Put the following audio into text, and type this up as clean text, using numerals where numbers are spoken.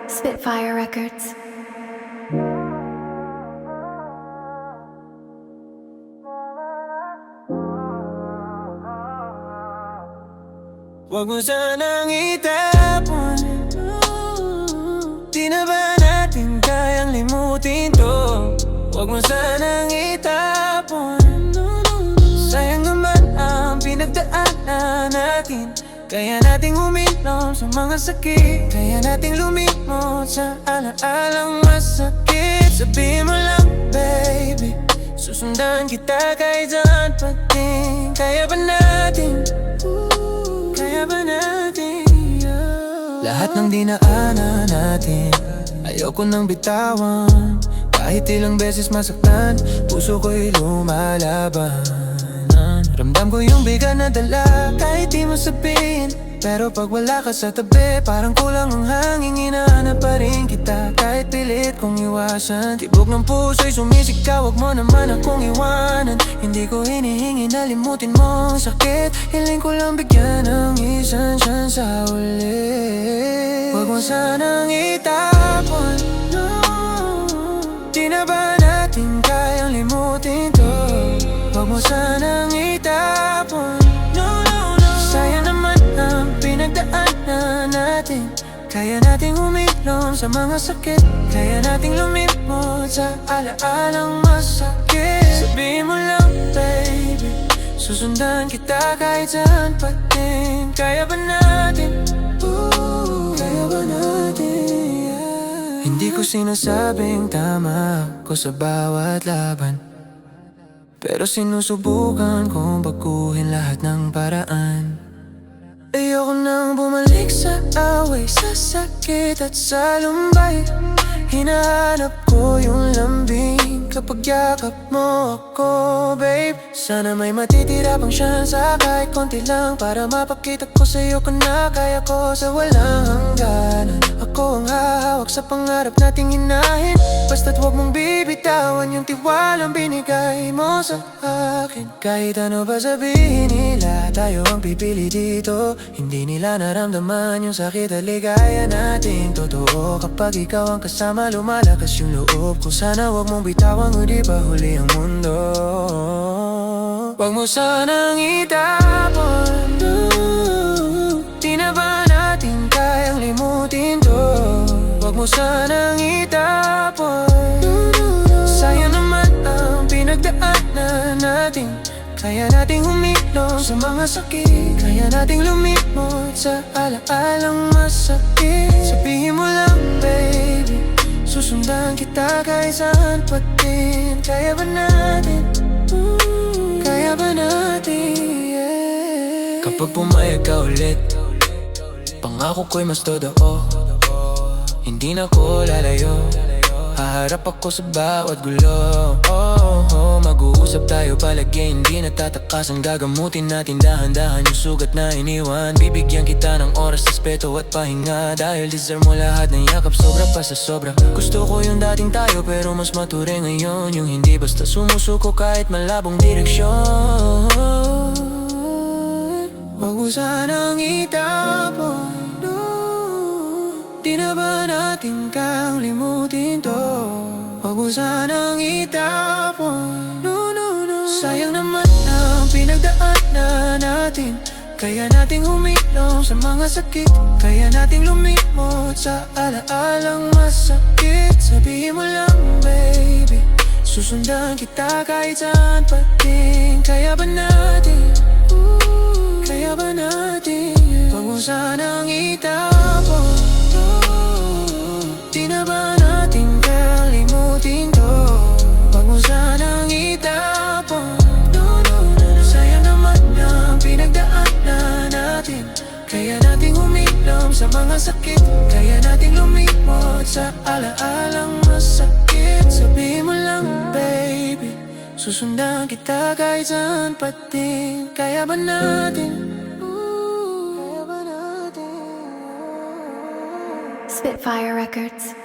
Spitfire Records. Huwag mo sanang itapon. Di na ba natin kayang limutin to? Huwag mo sanang itapon. Sayang naman ang pinagdaanan natin. Kaya nating uminom sa mga sakit. Kaya nating lumimot sa alaalang masakit. Sabihin mo lang, baby, susundan kita kahit saan pating. Kaya ba natin? Kaya ba natin? Lahat ng dinaanan natin, ayoko nang bitawan. Kahit ilang beses masaktan, puso ko'y lumalaban. Ramdam ko yung bigat na dala, kahit di mo sabihin. Pero pag wala ka sa tabi, parang kulang ang hangin. Hinahanap pa rin kita, kahit pilit kong iwasan. Tibok ng puso'y sumisigaw, wag mo naman akong iwanan. Hindi ko hinihingi na limutin mo ang sakit. Hiling ko lang bigyan ng isang chance sa ulit. Wag mo sanang itapon, no. Di na ba natin kayang limutin to? Wag mo sanang itapon, no, no, no. Sayang naman ang pinagdaanan natin. Kaya nating uminom sa mga sakit. Kaya nating lumimot sa alaalang masakit. Sabihin mo lang, baby, susundan kita kahit saan pating. Kaya ba natin? Kaya ba natin? Hindi ko sinasabing tama ko sa bawat laban, pero sinusubukan kong baguhin lahat ng paraan. Ayoko nang bumalik sa away, sa sakit at sa lumbay. Hinahanap ko yung lambing kapag yakap mo ako, babe. Sana may matitira pang siyansa, kahit konti lang, para mapakita ko sa'yo kung na kaya ko sa walang hangganan. Ako ang hahawak sa pangarap nating hinahin. Basta't huwag mong bibitawan yung tiwalang binigay mo sa akin. Kahit ano ba sabihin nila, tayo ang pipili dito. Hindi nila naramdaman yung sakit at ligaya natin. Totoo kapag ikaw ang kasama, lumalakas yung loob ko. Sana huwag mong bitawan o di pa huli ang mundo. Huwag mo sanang itapon, no. Di na ba natin kayang limutin to? Huwag mo sanang itapon, no, no, no. Sayang naman ang pinagdaanan natin. Kaya nating humilom sa mga sakit. Kaya nating lumimot sa alaalang masakit. Sabihin mo lang, baby, susundan kita kahit saan pating. Kaya ba natin? Kaya ba natin? Yeah. Kapag pumayag ka ulit, pangako ko'y mas totoo. Hindi na ko lalayo, haharap ako sa bawat gulo. Mag-uusap tayo palagi, hindi natatakasan. Gagamutin natin dahan-dahan yung sugat na iniwan. Bibigyan kita ng oras, respeto at pahinga. Dahil deserve mo lahat ng yakap, sobra pa sa sobra. Gusto ko yung dating tayo, pero mas mature ngayon. Yung hindi basta sumusuko kahit malabong direksyon. Huwag mo sanang itapon, no. Di na ba natin kang limutin to? Huwag mo sanang itapon, no, no, no. Sayang naman ang pinagdaanan natin. Kaya nating uminom sa mga sakit. Kaya nating lumimot sa alaalang masakit. Sabihin mo lang, baby, susundan kita kahit saan pating. Kaya ba natin? Kaya ba natin? Huwag mo sanang itapon, no. Di na ba natin kalimutin to? Huwag mo sanang itapon, no, no, no. Sayang naman ang pinagdaanan natin. Kaya nating uminom sa mga sakit. Kaya nating lumimot sa alaalang masakit. Sabihin mo lang, baby, susundan kita kahit saan pating. Kaya ba natin? Kaya ba natin? Spitfire Records.